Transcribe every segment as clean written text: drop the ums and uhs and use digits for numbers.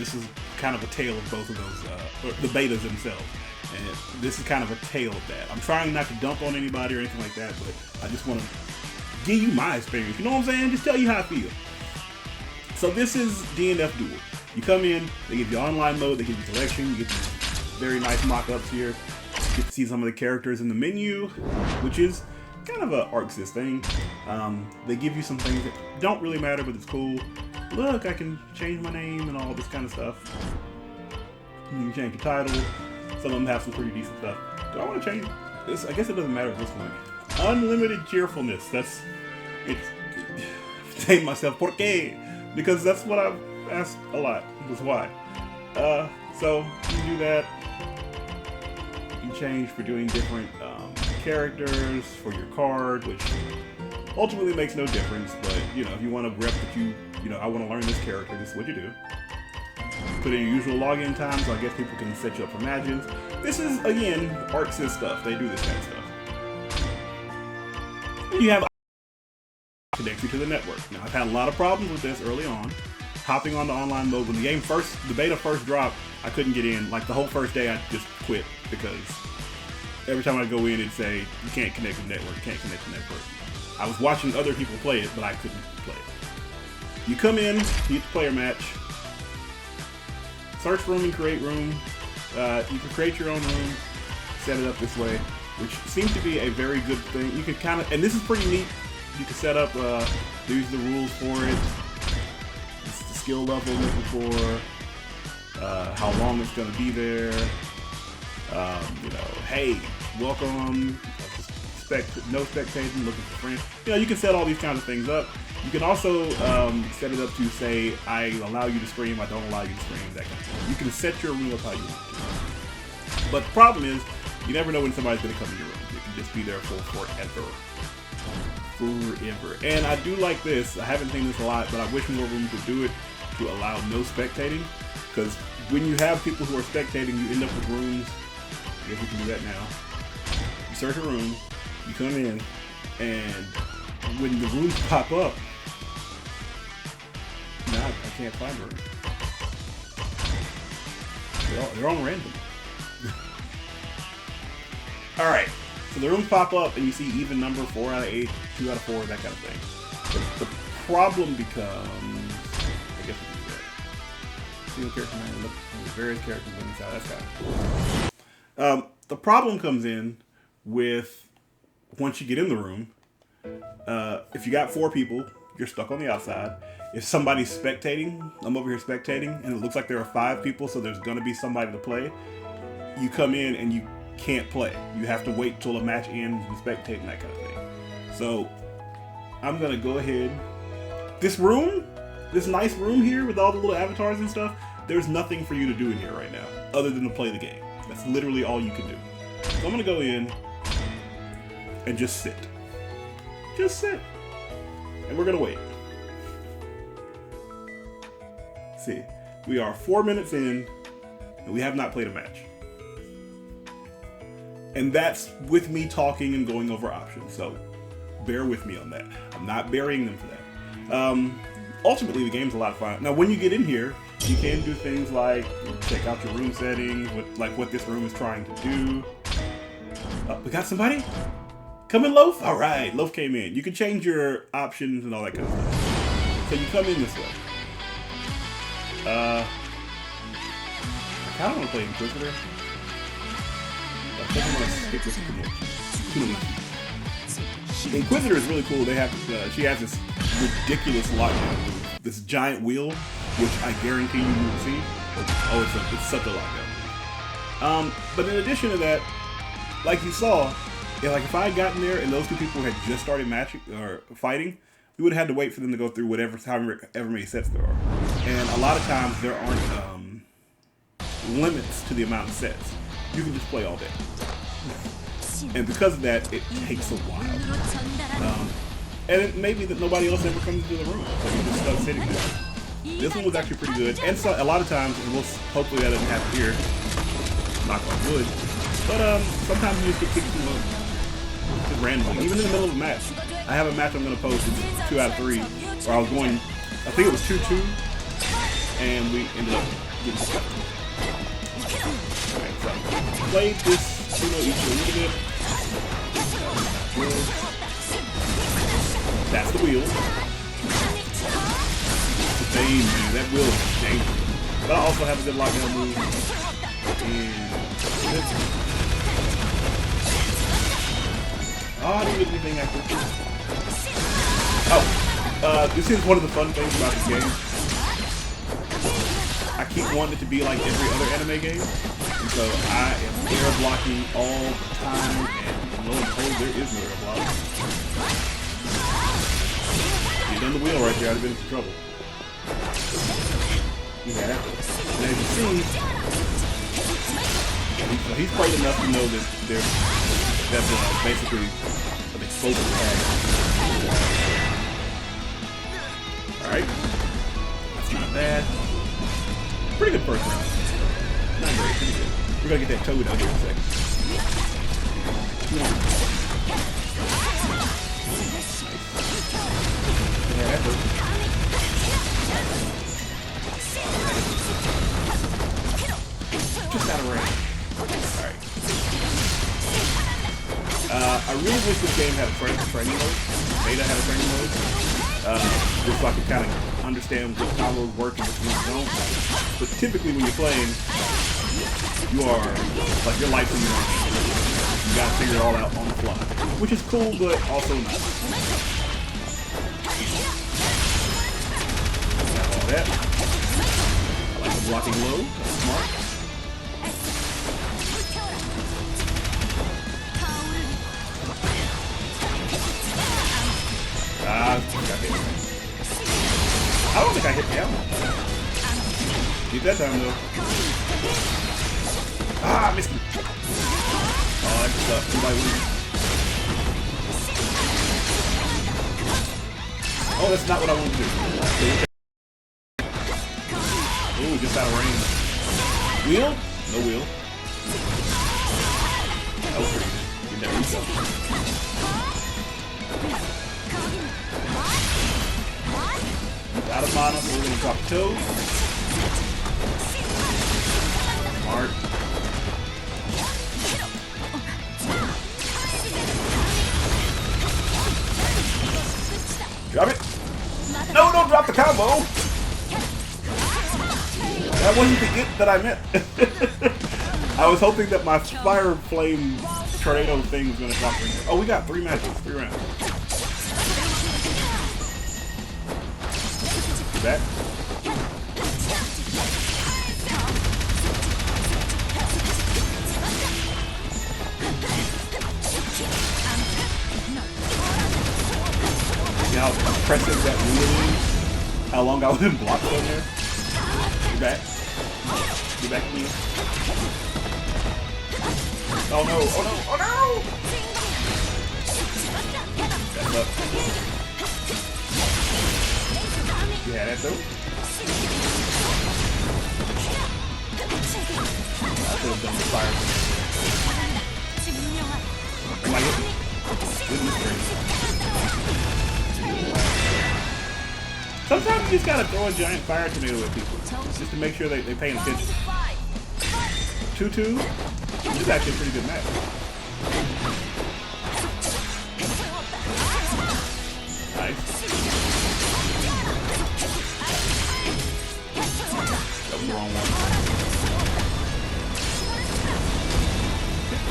this is kind of a tale of both of those, the betas themselves. And this is kind of a tale of that. I'm trying not to dump on anybody or anything like that, but I just want to give you my experience. You know what I'm saying? Just tell you how I feel. So this is DNF Duel. You come in, they give you online mode, they give you collection, you get these very nice mock-ups here. You get to see some of the characters in the menu, which is kind of a ArcSys thing. They give you some things that don't really matter, but it's cool. Look, I can change my name and all this kind of stuff. You can change your title. Some of them have some pretty decent stuff. Do I want to change this? I guess it doesn't matter at this point. Unlimited cheerfulness. That's it's. Saying myself, ¿por qué? Because that's what I've asked a lot. Was why. So you can do that. You can change for doing different characters for your card, which ultimately makes no difference. But you know, if you want to rep that you know, I want to learn this character. This is what you do. Put in your usual login time, so I guess people can set you up for matches. This is, again, ArcSys stuff. They do this kind of stuff. And you have connect you to the network. Now, I've had a lot of problems with this early on. Hopping on the online mode. When the beta first dropped, I couldn't get in. Like, the whole first day, I just quit because every time I go in, it'd say, you can't connect to the network, you can't connect to the network. I was watching other people play it, but I couldn't play it. You come in, you get the player match. Search room and create room. You can create your own room, set it up this way, which seems to be a very good thing. You can kind of, and this is pretty neat. You can set up, these are the rules for it. This is the skill level looking for, how long it's going to be there. You know, hey, welcome. No spectating, looking for friends. You know, you can set all these kinds of things up. You can also set it up to say, I allow you to stream, I don't allow you to stream, that kind of thing. You can set your room up how you want to. But the problem is, you never know when somebody's going to come in your room. It can just be there for forever. Forever. And I do like this. I haven't seen this a lot, but I wish more rooms would do it to allow no spectating. Because when you have people who are spectating, you end up with rooms. I guess we can do that now. You search a room, you come in, and when the rooms pop up, now I can't find a room. They're all random. Alright, so the rooms pop up and you see even number, 4 out of 8, 2 out of 4, that kind of thing. But the problem becomes, I guess we can do that. Single character man, look for various characters on the side, that's kind of cool. The problem comes in with, once you get in the room, if you got 4 people, you're stuck on the outside. If somebody's spectating, I'm over here spectating, and it looks like there are 5 people, so there's going to be somebody to play. You come in and you can't play. You have to wait till a match ends and spectate and that kind of thing. So I'm going to go ahead. This room, this nice room here with all the little avatars and stuff, there's nothing for you to do in here right now other than to play the game. That's literally all you can do. So I'm going to go in and just sit. Just sit. And we're going to wait. See, we are 4 minutes in and we have not played a match. And that's with me talking and going over options. So bear with me on that. I'm not burying them for that. Ultimately, the game's a lot of fun. Now, when you get in here, you can do things like check out your room settings, what this room is trying to do. We got somebody? Come in, Loaf? All right, Loaf came in. You can change your options and all that kind of stuff. So you come in this way. I kind of want to play Inquisitor. I think I'm going to stick with the connection. The Inquisitor is really cool. They have, she has this ridiculous lockdown move. This giant wheel, which I guarantee you will see. Oh, it's such a lockdown. But in addition to that, like you saw, like if I had gotten there and those 2 people had just started matching or fighting, we would have had to wait for them to go through however many sets there are. And a lot of times there aren't limits to the amount of sets. You can just play all day. And because of that, it takes a while. And it may be that nobody else ever comes into the room, so you just stuck sitting there. This one was actually pretty good. And so a lot of times, and hopefully that doesn't happen here, knock on wood, but sometimes you just get kicked through the room. Just randomly, even in the middle of a match. I have a match I'm going to post, it's 2 out of 3, where I was going, I think it was 2-2, and we ended up Get this up. Alright, so played this Uno each a little bit. That's the wheel. The Bane, man, that wheel is dangerous. But I also have a good lockdown move. And this. Oh, I didn't get anything after this. Oh, this is one of the fun things about this game. I keep wanting it to be like every other anime game. And so I am air blocking all the time, and lo and behold, there is no air block. You done the wheel right there, I'd have been in some trouble. Yeah, and as you see, he's played enough to know that that's basically an explosive tag. Alright, that's not bad. Pretty good first round. Not great, pretty good. We're gonna get that Toad out here in a second. Nice. Yeah, that hurt. Just out of range. Alright. I really wish this game had a training mode. Beta had a training mode. Just so I could kind of understand what combos work and which ones don't. But typically when you're playing, you are, like, your life's in your own hands. You gotta figure it all out on the fly. Which is cool, but also not. Got all that. I like the blocking low. That's smart. I think I hit him. I don't think I hit down. Get that time though. Ah, I missed him. Oh, that's tough. Somebody win. Oh, that's not what I wanted to do. Ooh, just out of range. Wheel? No wheel. That was pretty good. Get that reset. Out of mana, so we're going to drop the Toad. Smart. Drop it. No, don't drop the combo. That wasn't the it that I meant. I was hoping that my Fire Flame Tornado thing was going to drop in there. Oh, we got 3 matches, 3 rounds. That. See how impressive that wheel is? How long I was in blocks on there? Get back. Get back to me. Oh no, oh no, oh no! That's up. Yeah, that's dope. I could have done the fire. Am I hitting? Sometimes you just gotta throw a giant fire tornado at people, just to make sure they're paying attention. 2-2? This is actually a pretty good match. Nice. That was the wrong one.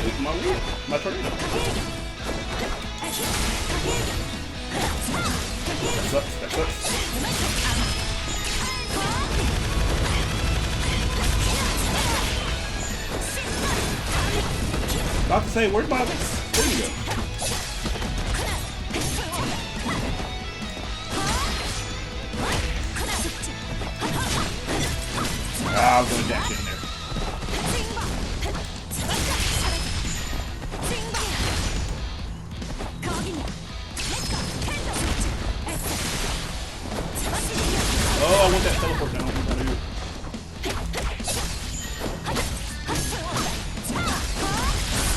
It's my wheel. My tornado. That sucks. That sucks. About to say, where's my... There you go. Ah, I was gonna dash in there. Oh, I want that teleport now.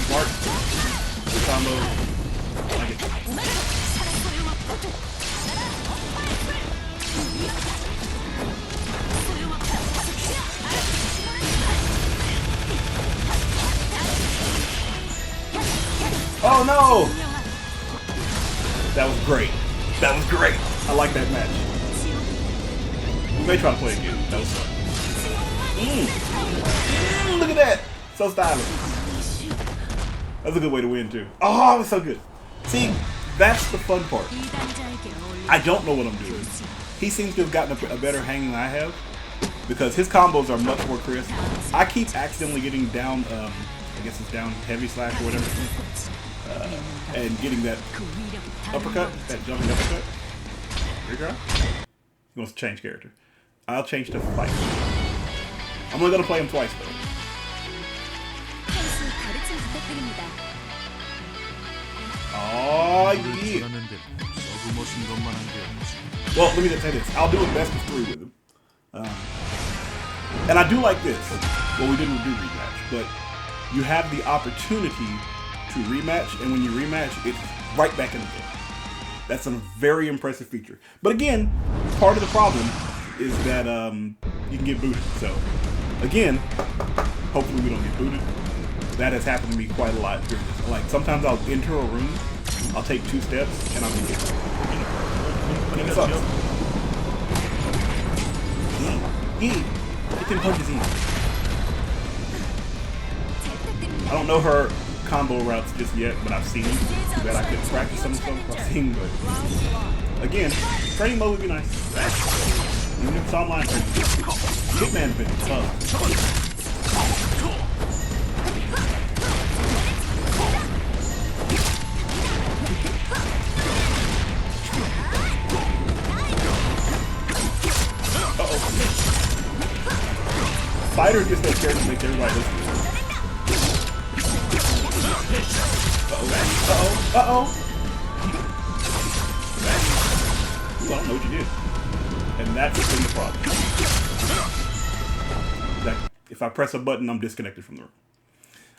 Smart. Good combo. I like it. Oh no! That was great. That was great. I like that match. We may try to play again. That was fun. Look at that. So stylish. That's a good way to win too. Oh, it's so good. See, that's the fun part. I don't know what I'm doing. He seems to have gotten a better hang than I have because his combos are much more crisp. I keep accidentally getting down, I guess it's down heavy slash or whatever, and getting that uppercut, that jumping uppercut. Here you go. He wants to change character. I'll change to fight. I'm only gonna play him twice though. Oh yeah. Well, let me just say this. I'll do a best of 3 with him. And I do like this. Well, we didn't do rematch, but you have the opportunity to rematch, and when you rematch, it's right back in the game. That's a very impressive feature. But again, part of the problem is that you can get booted. So, again, hopefully we don't get booted. That has happened to me quite a lot during this. Like, sometimes I'll enter a room, I'll take 2 steps, and I'll get hit. And it sucks. Get them punches in. I don't know her combo routes just yet, but I've seen them. Too bad I couldn't practice some stuff I've seen, but again, training mode would be nice. Even if it's online training. Hitman's been tough. Fighters just make characters make everybody listen. Uh-oh. Ooh, I don't know what you did. And that's been the problem. If I press a button, I'm disconnected from the room.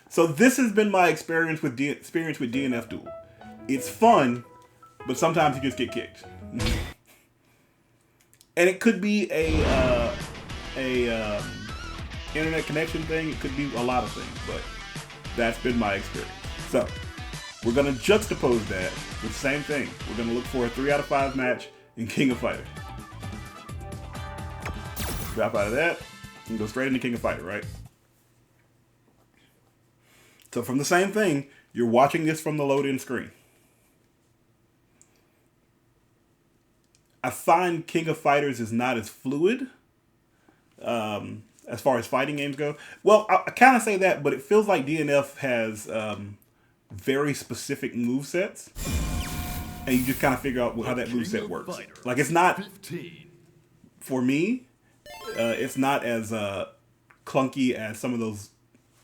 So this has been my experience with DNF Duel. It's fun, but sometimes you just get kicked. And it could be a internet connection thing. It could be a lot of things, but that's been my experience. So we're gonna juxtapose that with the same thing. We're gonna look for a 3 out of 5 match in King of Fighter. Drop out of that and go straight into King of Fighter, right? So from the same thing, you're watching this from the load-in screen. I find King of Fighters is not as fluid as far as fighting games go. Well, I kind of say that, but it feels like DNF has very specific movesets, and you just kind of figure out how that moveset works. Like, it's not, for me, it's not as clunky as some of those,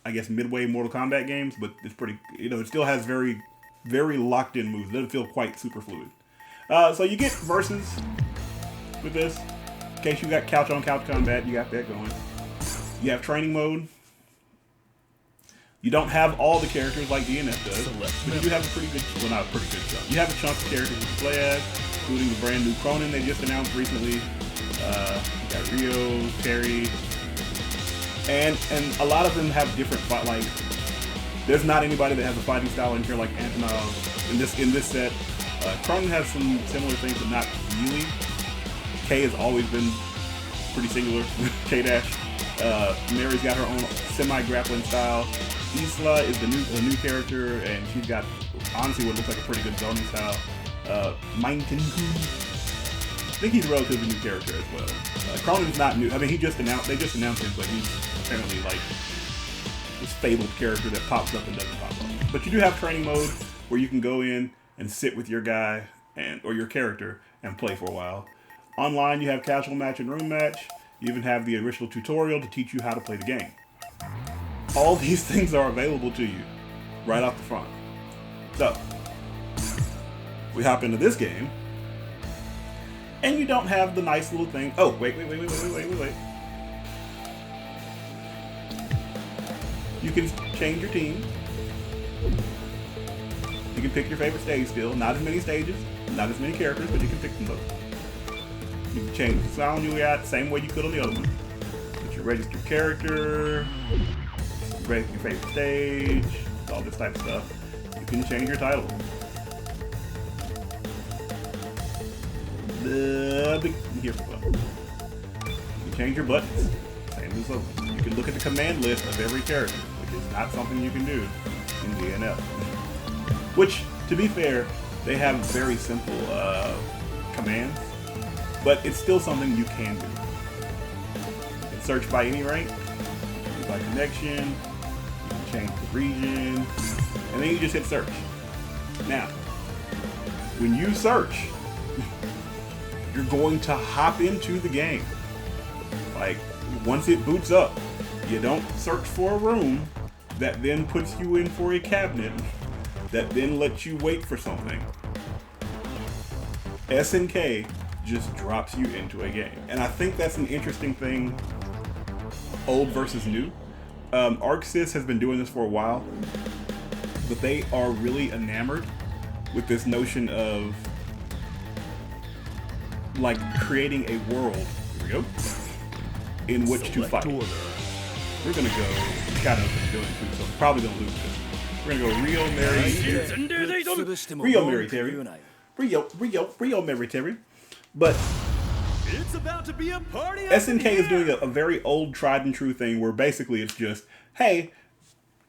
I guess, midway Mortal Kombat games, but it's pretty, it still has very, very locked-in moves. It doesn't feel quite super fluid. So you get versus with this. In case you got couch-on-couch combat, you got that going. You have training mode. You don't have all the characters like DNF does, but you do have a pretty good, well, not a pretty good chunk. You have a chunk of characters to play as, including the brand new Cronin they just announced recently. You got Ryo, Terry, and a lot of them have different fight. Like, there's not anybody that has a fighting style in here like Antonov in this set. Cronin has some similar things, but not really. K has always been pretty singular. K-Dash. Mary's got her own semi-grappling style. Isla is the new character, and she's got honestly what looks like a pretty good zoning style. Mainten, I think he's a relatively new character as well. Cronin's not new. I mean, they just announced him, but he's apparently like this fabled character that pops up and doesn't pop up. But you do have training mode where you can go in and sit with your guy or your character and play for a while. Online, you have casual match and room match. You even have the original tutorial to teach you how to play the game. All these things are available to you right off the front. So, we hop into this game, and you don't have the nice little thing. Oh, wait. You can change your team. You can pick your favorite stage still. Not as many stages, not as many characters, but you can pick them both. You can change the sound you got, same way you could on the other one. Put your registered character, your favorite stage, all this type of stuff. You can change your title. Here for fun. You can change your buttons. Same as those. You can look at the command list of every character, which is not something you can do in DNF. Which, to be fair, they have very simple commands, but it's still something you can do. You can search by any rank, by connection, you can change the region, and then you just hit search. Now, when you search, you're going to hop into the game. Like, once it boots up, you don't search for a room that then puts you in for a cabinet that then lets you wait for something. SNK just drops you into a game. And I think that's an interesting thing, old versus new. ArcSys has been doing this for a while, but they are really enamored with this notion of like creating a world, here we go, in which to fight. We're gonna go, kind of doing food, so I'm probably gonna lose this. We're gonna go Rio Mary Terry. But it's about to be a party. SNK is doing a very old, tried and true thing where basically it's just, hey,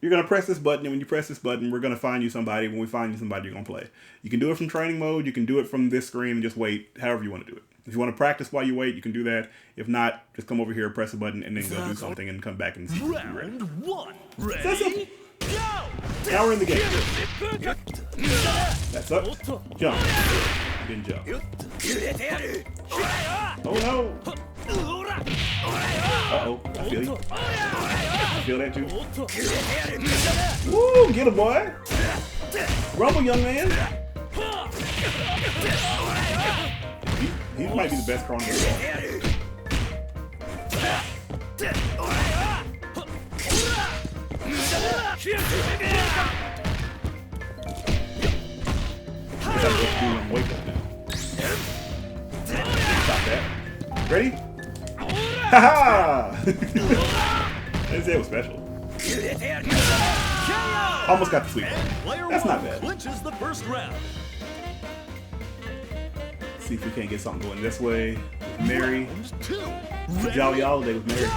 you're gonna press this button, and when you press this button, we're gonna find you somebody. When we find you somebody, you're gonna play. You can do it from training mode. You can do it from this screen and just wait. However you want to do it. If you want to practice while you wait, you can do that. If not, just come over here, press a button, and then go do something, and come back and see if you're ready. Round one. Ready? That's it. Go. Now we're in the game. That's up. Jump. Then jump. Oh no! Uh-oh. I feel you. I feel that too. Woo! Get him, boy! Rumble, young man! He might be the best crawler in the Wake up now. Stop that. Ready? Haha! I didn't say it was special. Almost got the sweep. That's not bad. Clinches the first round. See if we can't get something going this way. Mary. Jolly Holiday with Mary.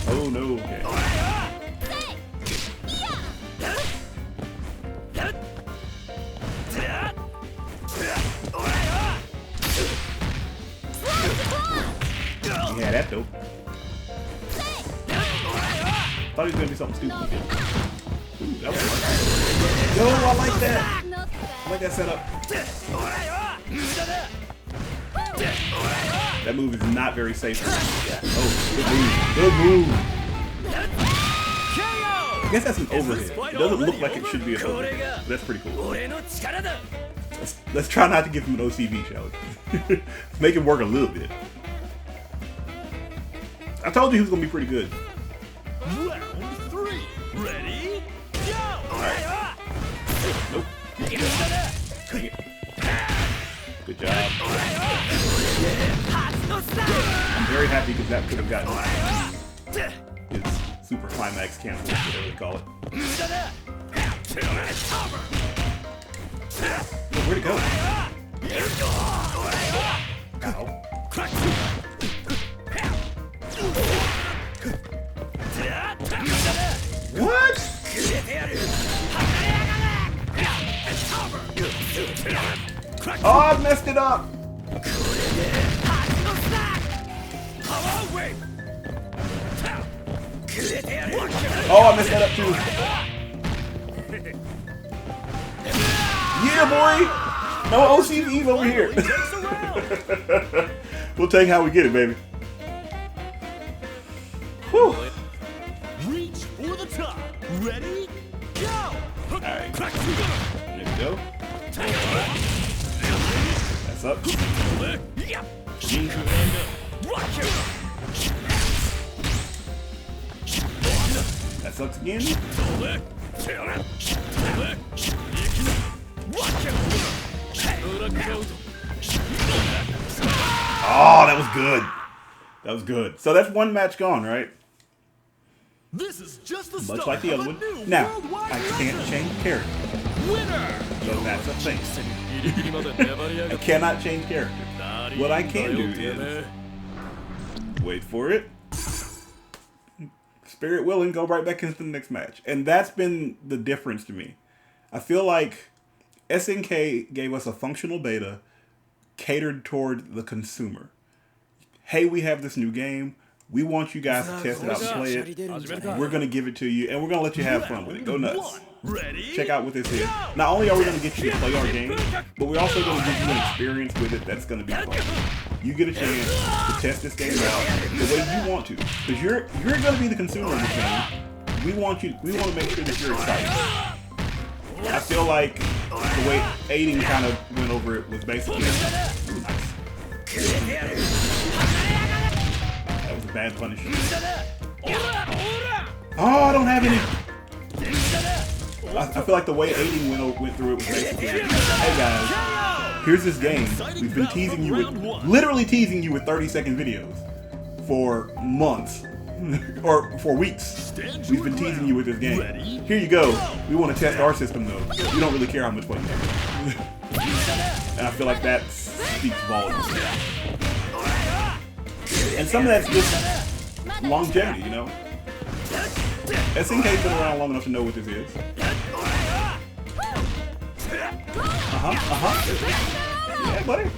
Oh no, okay. Yeah, that dope. Thought he was gonna do something stupid. Ooh, that was fun. Yo, I like that. I like that setup. That move is not very safe. Oh, good move. Good move. I guess that's an overhead. It doesn't look like it should be an overhead. But that's pretty cool. Let's try not to give him an OCV, shall we? Make him work a little bit. I told you he was gonna be pretty good. Round three. Ready? Go! Right. Nope. Dang it. Good job. I'm very happy because that could have gotten his super climax canceled, whatever they call it. Oh, where'd it go? Ow. What? Oh, I messed it up. Oh, I messed that up too. Yeah, boy. No OCVs over here. We'll take how we get it, baby. Whew. Reach for the top. Ready? Go! Alright. There we go. That's up. That's up again. Oh, that was good. That was good. So that's one match gone, right? This is just the much start like the of other a one. new Now, worldwide I can't record. change character, Winner. so that's a thing. I cannot change character. What I can do is wait for it, spirit willing, go right back into the next match, and that's been the difference to me. I feel like SNK gave us a functional beta catered toward the consumer. Hey, we have this new game. We want you guys to test it out and play it. We're going to give it to you, and we're going to let you have fun with it. Go nuts. Ready? Check out what this is. Not only are we going to get you to play our game, but we're also going to give you an experience with it that's going to be fun. You get a chance to test this game out the way you want to. Because you're going to be the consumer of this game. We want to make sure that you're excited. I feel like the way Aiden kind of went over it was basically ooh, nice. That was a bad punishment. Oh, I don't have any. I feel like the way Aiden went through it was basically, hey guys, here's this game. We've been teasing you with, literally teasing you with 30-second videos for months. Or for weeks. We've been teasing you with this game. Here you go. We want to test our system though. We don't really care how much fun you have. And I feel like that speaks volumes. And some of that's just longevity, you know? SNK's been around long enough to know what this is. Yeah, buddy.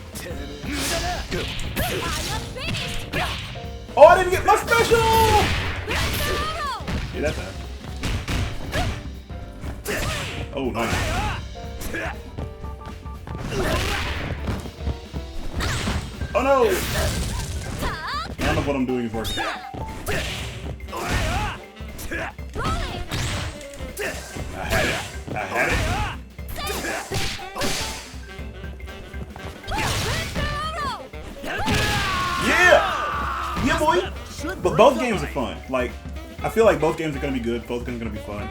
Oh, I didn't get my special! Yeah, that's that. Oh, nice. Oh no! None of what I'm doing is working. I had it. Yeah! Yeah, boy! But both games are fun. Like, I feel like both games are going to be good. Both games are going to be fun.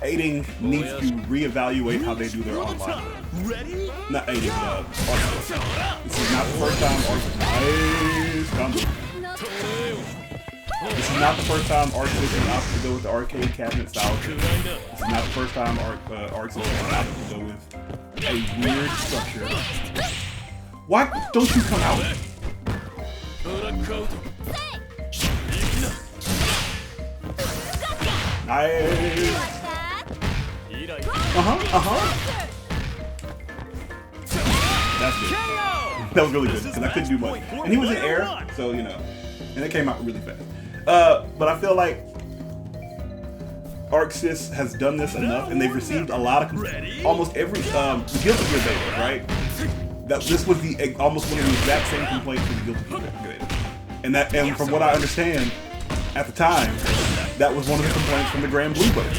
Aiding needs to reevaluate how they do their online. Not Aiding, Arceus. This is not the first time Arceus. This is not the first time Arceus has opted to go with the arcade cabinet style. This is not the first time Arceus has opted to go with a weird structure. Why don't you come out? Nice. That's good. That was really good because I couldn't do much. And he was in air, so you know. And it came out really fast. But I feel like ArcSys has done this enough, and they've received a lot of almost every Guilty Gear beta, right? That this was the almost one of the exact same complaints for the Guilty Gear beta, and from what I understand, at the time, that was one of the complaints from the Grand Blue beta,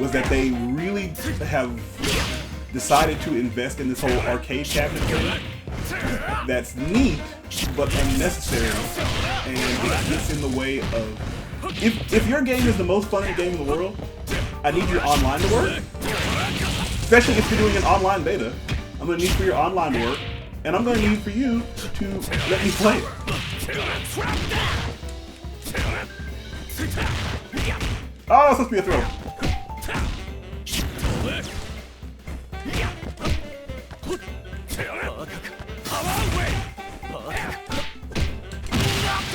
was that they really have decided to invest in this whole arcade cabinet thing. That's neat, but unnecessary, and it gets in the way of. If your game is the most fun game in the world, I need your online to work. Especially if you're doing an online beta, I'm gonna need for your online to work, and I'm gonna need for you to let me play it. Oh, it's supposed to be a throw.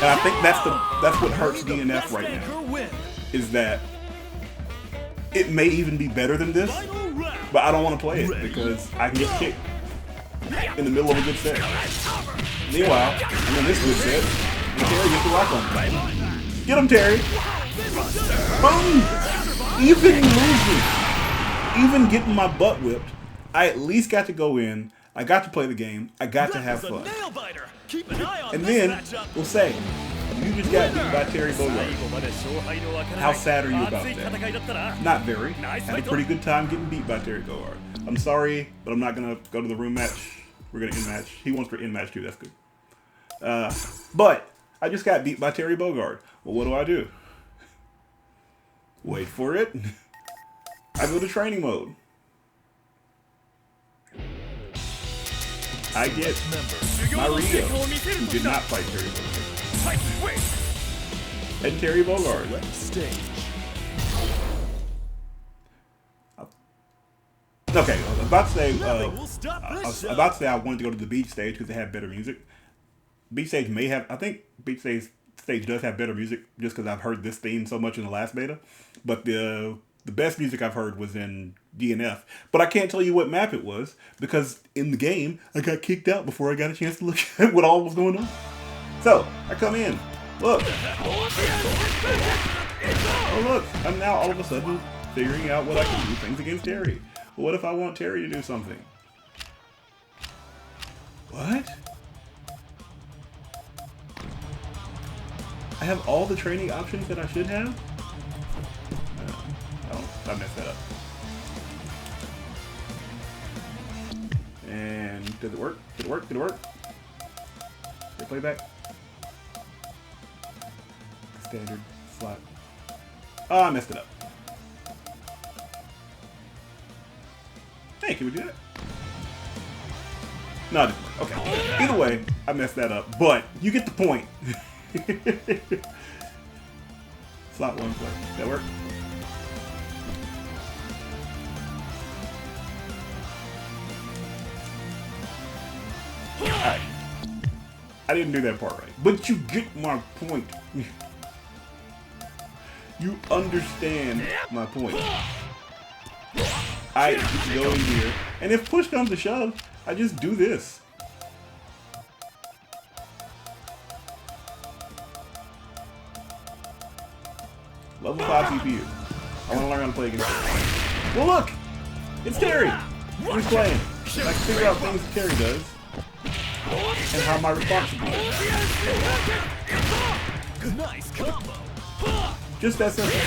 And I think that's what hurts DNF right now, is that it may even be better than this, but I don't want to play it because I can get kicked in the middle of a good set. Meanwhile, I'm in this good set, and Terry gets the rock on me. Get him, Terry! Boom! Even losing, even getting my butt whipped, I at least got to go in, I got to play the game, I got to have fun. And then, we'll say, you just got beat by Terry Bogard. How sad are you about that? Not very. Had a pretty good time getting beat by Terry Bogard. I'm sorry, but I'm not going to go to the room match. We're going to end match. He wants for end match too, that's good. But, I just got beat by Terry Bogard. Well, what do? Wait for it. I go to training mode. I get my Rio, who did not fight Terry Bogard. and Terry Bogard. Select stage. Okay, I was about to say. Nothing will stop I this was show. about to say I wanted to go to the beach stage because they have better music. Beach stage may have. I think beach stage does have better music just because I've heard this theme so much in the last beta. But the best music I've heard was in DNF. But I can't tell you what map it was because in the game I got kicked out before I got a chance to look at what all was going on. So I come in. Look. Oh look. I'm now all of a sudden figuring out what I can do things against Terry. Well, what if I want Terry to do something? What? I have all the training options that I should have? Oh, I messed that up. And did it work? Did it work? Did it work? Did it play back? Standard slot. Oh, I messed it up. Hey, can we do that? No, it didn't work. Okay. Either way, I messed that up, but you get the point. Slot one play. Does that work? Alright. I didn't do that part right. But you get my point. You understand my point. I get to go in here, and if push comes to shove, I just do this. Level 5 CPU. I want to learn how to play against Terry. Well, look! It's Terry! He's playing. And I can figure out things that Terry does, and how my response should be. Nice combo. Just that simple.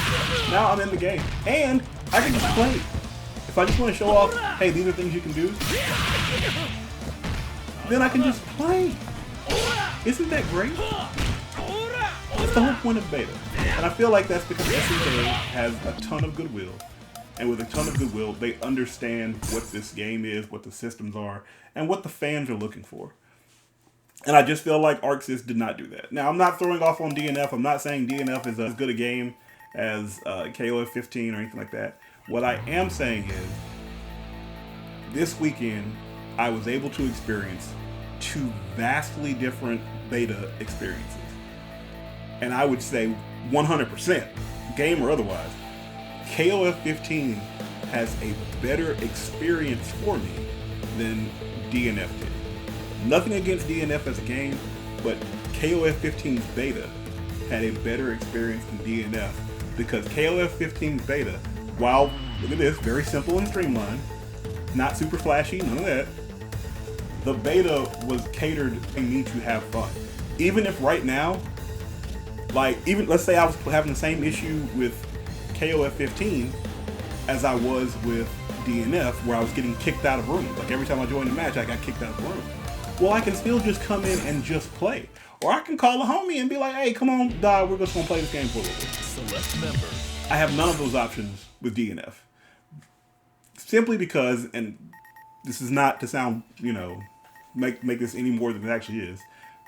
Now I'm in the game. And I can just play. If I just want to show off, hey, these are things you can do, then I can just play. Isn't that great? That's the whole point of beta. And I feel like that's because SNK has a ton of goodwill. And with a ton of goodwill, they understand what this game is, what the systems are, and what the fans are looking for. And I just feel like ArcSys did not do that. Now, I'm not throwing off on DNF. I'm not saying DNF is as good a game as KOF 15 or anything like that. What I am saying is, this weekend, I was able to experience two vastly different beta experiences. And I would say 100%, game or otherwise, KOF 15 has a better experience for me than DNF did. Nothing against DNF as a game, but KOF 15's beta had a better experience than DNF because KOF 15's beta, while, look at this, very simple and streamlined, not super flashy, none of that, the beta was catered to me to have fun. Even if right now, like, even let's say I was having the same issue with KOF 15 as I was with DNF, where I was getting kicked out of rooms. Like every time I joined a match, I got kicked out of the room. Well, I can still just come in and just play. Or I can call a homie and be like, hey, come on, dog, we're just gonna play this game for a little bit. Select member. I have none of those options with DNF. Simply because, and this is not to sound, make this any more than it actually is,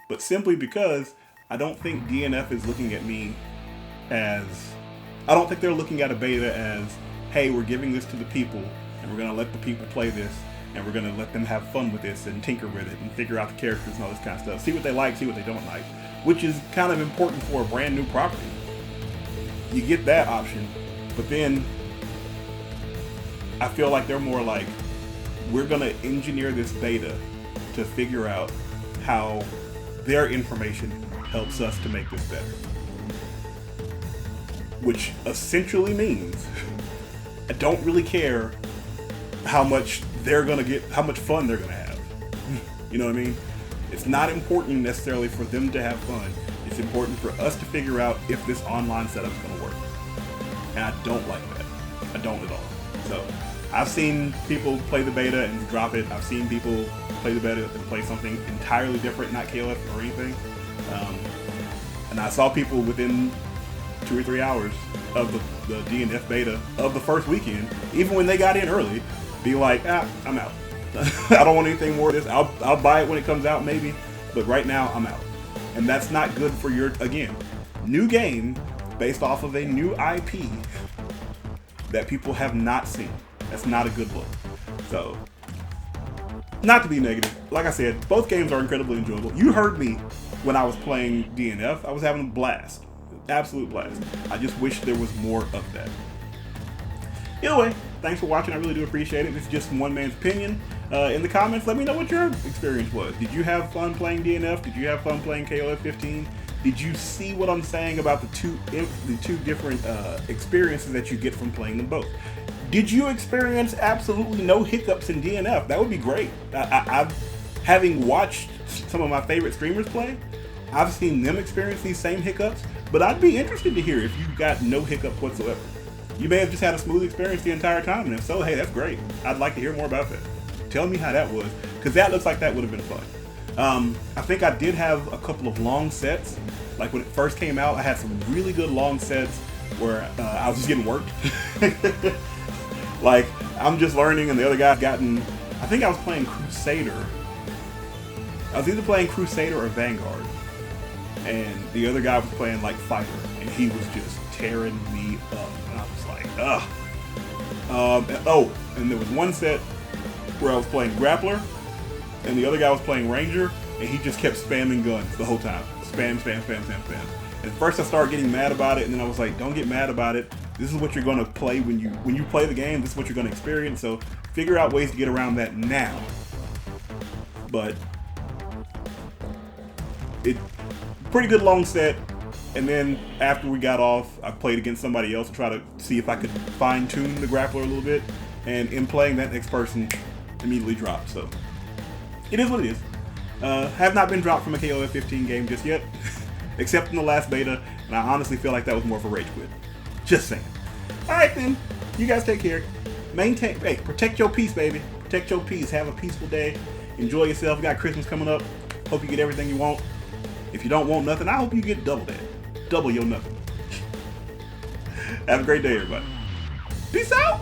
but simply because I don't think DNF is looking at me as, I don't think they're looking at a beta as, hey, we're giving this to the people, and we're gonna let the people play this, and we're gonna let them have fun with this and tinker with it and figure out the characters and all this kind of stuff. See what they like, see what they don't like, which is kind of important for a brand new property. You get that option, but then I feel like they're more like, we're gonna engineer this beta to figure out how their information helps us to make this better. Which essentially means I don't really care how much they're gonna get, how much fun they're gonna have. You know what I mean? It's not important necessarily for them to have fun. It's important for us to figure out if this online setup's gonna work. And I don't like that. I don't at all. So I've seen people play the beta and drop it. I've seen people play the beta and play something entirely different, not KOF or anything. And I saw people within 2 or 3 hours of the DNF beta of the first weekend, even when they got in early, be like, I'm out. I don't want anything more of this. I'll buy it when it comes out maybe, but right now I'm out. And that's not good for your, again, new game based off of a new IP that people have not seen. That's not a good look. So, not to be negative, like I said, both games are incredibly enjoyable. You heard me when I was playing DNF. I was having a blast. Absolute blast. I just wish there was more of that. Either way, thanks for watching. I really do appreciate it. This is just one man's opinion. In the comments, let me know what your experience was. Did you have fun playing DNF? Did you have fun playing KOF 15? Did you see what I'm saying about the two different experiences that you get from playing them both? Did you experience absolutely no hiccups in DNF? That would be great. Having watched some of my favorite streamers play, I've seen them experience these same hiccups, but I'd be interested to hear if you got no hiccups whatsoever. You may have just had a smooth experience the entire time, and if so, hey, that's great. I'd like to hear more about that. Tell me how that was, because that looks like that would have been fun. I think I did have a couple of long sets. Like when it first came out, I had some really good long sets where I was just getting worked. Like, I'm just learning and the other guy's gotten, I think I was playing Crusader. I was either playing Crusader or Vanguard. And the other guy was playing like Fighter, and he was just tearing me up. And I was like, ugh. And there was one set where I was playing Grappler, and the other guy was playing Ranger, and he just kept spamming guns the whole time. Spam, spam, spam, spam, spam. And at first I started getting mad about it, and then I was like, don't get mad about it. This is what you're going to play when you play the game. This is what you're going to experience. So figure out ways to get around that now. But it pretty good long set. And then after we got off, I played against somebody else to try to see if I could fine tune the grappler a little bit. And in playing, that next person immediately dropped. So it is what it is. Have not been dropped from a KOF 15 game just yet, except in the last beta. And I honestly feel like that was more of a rage quit. Just saying. Alright then, you guys take care. Protect your peace, baby. Protect your peace. Have a peaceful day. Enjoy yourself. We got Christmas coming up. Hope you get everything you want. If you don't want nothing, I hope you get double that. Double your nothing. Have a great day, everybody. Peace out.